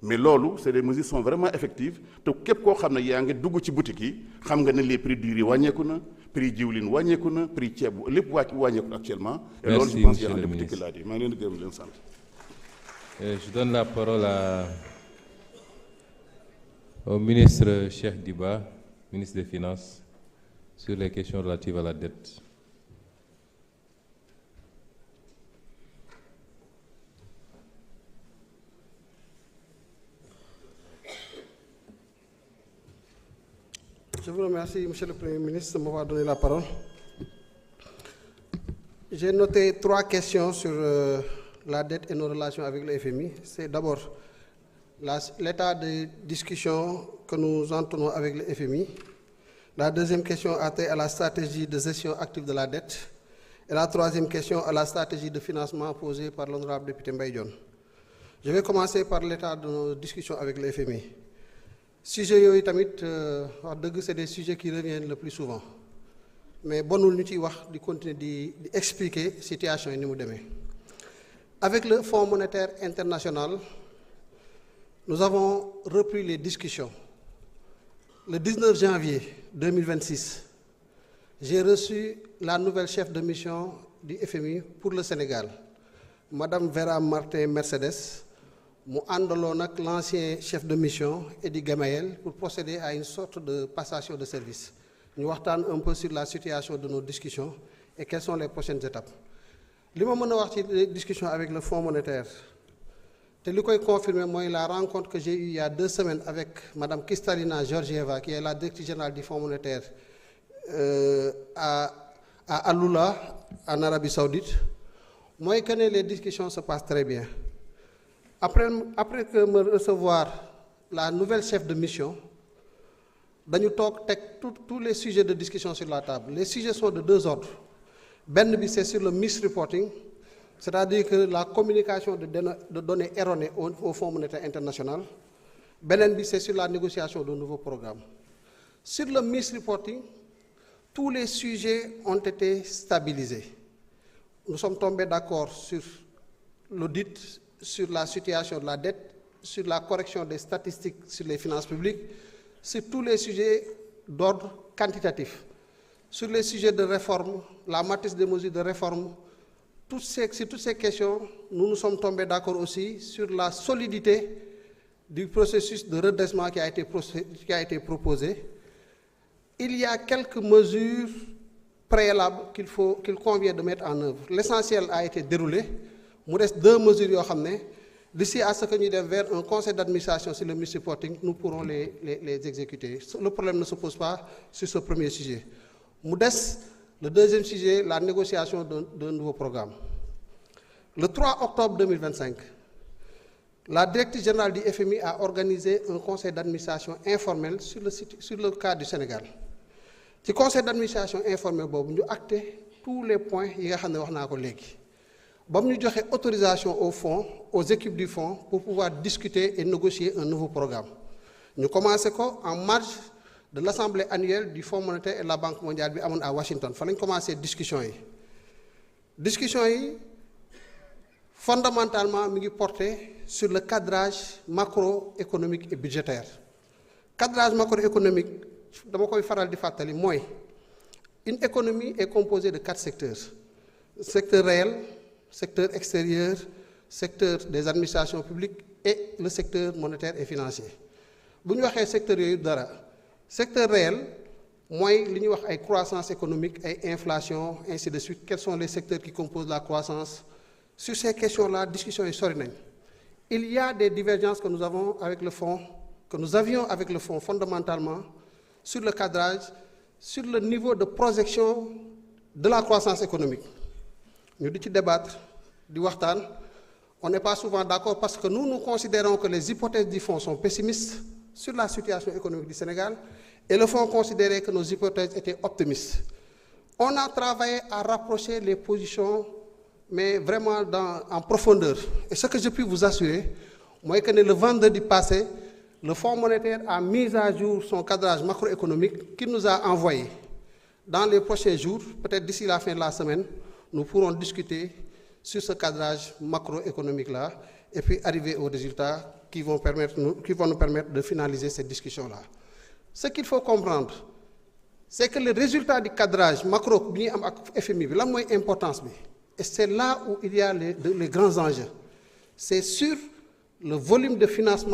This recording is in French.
mais loolu c'est des mesures qui sont vraiment effectives te képp koo xam ne yaa ngi dugg ci boutique yi xam nga ne les prix du riz wàññeeku na prix jiwlin wàññeeku na prix ceeb lépp wàññeeku actuellement. et loolu je pense qu'il y a un député qui l'a dit maa ngi leen di gërëm leen sant. Je donne la parole au ministre Cheikh Diba, ministre des Finances, sur les questions relatives à la dette. Je vous remercie, Monsieur le Premier ministre, de m'avoir donné la parole. J'ai noté 3 questions sur la dette et nos relations avec le FMI. C'est d'abord l'état de discussion que nous entretenons avec le FMI. La deuxième question a trait à la stratégie de gestion active de la dette. Et la troisième question à la stratégie de financement posée par l'honorable député Mbaye Dione. Je vais commencer par l'état de nos discussions avec le FMI. Sujets yooyu tamit wax dëgg c'est des sujets qui reviennent le plus souvent mais bonul ñu ciy wax di continuer di expliquer situation yi ni mu demee. Avec le Fonds monétaire international, nous avons repris les discussions. Le 19 janvier 2026, j'ai reçu la nouvelle chef de mission du FMI pour le Sénégal, Madame Vera Martin Mercedes. Mu àndaloon ak l'ancien chef de mission Edi Gamayel pour procéder à une sorte de passation de service. Ñu waxtaan un peu sur la situation de nos discussions et quelles sont les prochaines étapes. Li ma mën a wax ci discussion avec le Fonds monétaire te li koy confirmer mooy la rencontre que j'ai eue il y a 2 semaines avec Madame Kristalina Georgieva qui est la directrice générale du Fonds monétaire à Alula en Arabie Saoudite mooy que les discussions se passent très bien. Après que me recevoir la nouvelle chef de mission, dañu toog teg tous les sujets de discussion sur la table. Les sujets sont de 2 ordres. Benn bi c'est sur le misreporting, c'est-à-dire que la communication de données erronées au Fonds monétaire international. Beneen bi c'est sur la négociation de nouveaux programmes. Sur le misreporting, tous les sujets ont été stabilisés. Nous sommes tombés d'accord sur l'audit, sur la situation de la dette, sur la correction des statistiques sur les finances publiques, sur tous les sujets d'ordre quantitatif, sur les sujets de réforme, la matrice des mesures de réforme, sur toutes ces questions, nous nous sommes tombés d'accord aussi sur la solidité du processus de redressement qui a été proposé. Il y a quelques mesures préalables qu'il convient de mettre en œuvre. L'essentiel a été déroulé. Il reste 2 mesures yoo xam ne d'ici à ce que ñu dem vers un conseil d'administration sur le misreporting, nous pourrons les exécuter. Le problème ne se pose pas sur ce premier sujet. Mu des le deuxième sujet, la négociation d'un nouveau programme. Le 3 octobre 2025, la directrice générale du FMI a organisé un conseil d'administration informel sur le cas du Sénégal. Ci conseil d'administration informel boobu ñu acté tous les points yi nga xam ne wax naa ko léegi. Ba mu ñu joxe autorisation au fonds, aux équipes du fonds pour pouvoir discuter et négocier un nouveau programme. Ñu commencé ko en marge de l'assemblée annuelle du Fonds monétaire et de la Banque mondiale bi amoon à Washington. Fa lañ commencé discussion yi fondamentalement mi ngi porté sur le cadrage macroéconomique et budgétaire. Cadrage macroéconomique dama koy faral di fàttali mooy une économie est composée de 4 secteurs. Secteur réel, secteur extérieur, secteur des administrations publiques et le secteur monétaire et financier. Bu ñu waxee secteur yooyu dara secteur réel mooy li ñuy wax ay croissance économique ay inflation ainsi de suite. Quels sont les secteurs qui composent la croissance? Sur ces questions-là discussion yi sori nañ. Il y a des divergences que nous avions avec le fonds fondamentalement sur le cadrage, sur le niveau de projection de la croissance économique. Ñu di ci débattre di waxtaan. On n'est pas souvent d'accord parce que nous considérons que les hypothèses du fonds sont pessimistes sur la situation économique du Sénégal et le fonds considérait que nos hypothèses étaient optimistes. On a travaillé à rapprocher les positions, mais vraiment en profondeur. Et ce que je puis vous assurer, moi, que le vendredi passé, le Fonds monétaire a mis à jour son cadrage macroéconomique qu'il nous a envoyé. Dans les prochains jours, peut-être d'ici la fin de la semaine, nous pourrons discuter sur ce cadrage macroéconomique-là et puis arriver aux résultats qui vont nous permettre de finaliser cette discussion-là. Ce qu'il faut comprendre, c'est que le résultat du cadrage macro bi ñu am ak FMI bi lan mooy importance bi, et c'est là où il y a les grands enjeux. C'est sur le volume de financement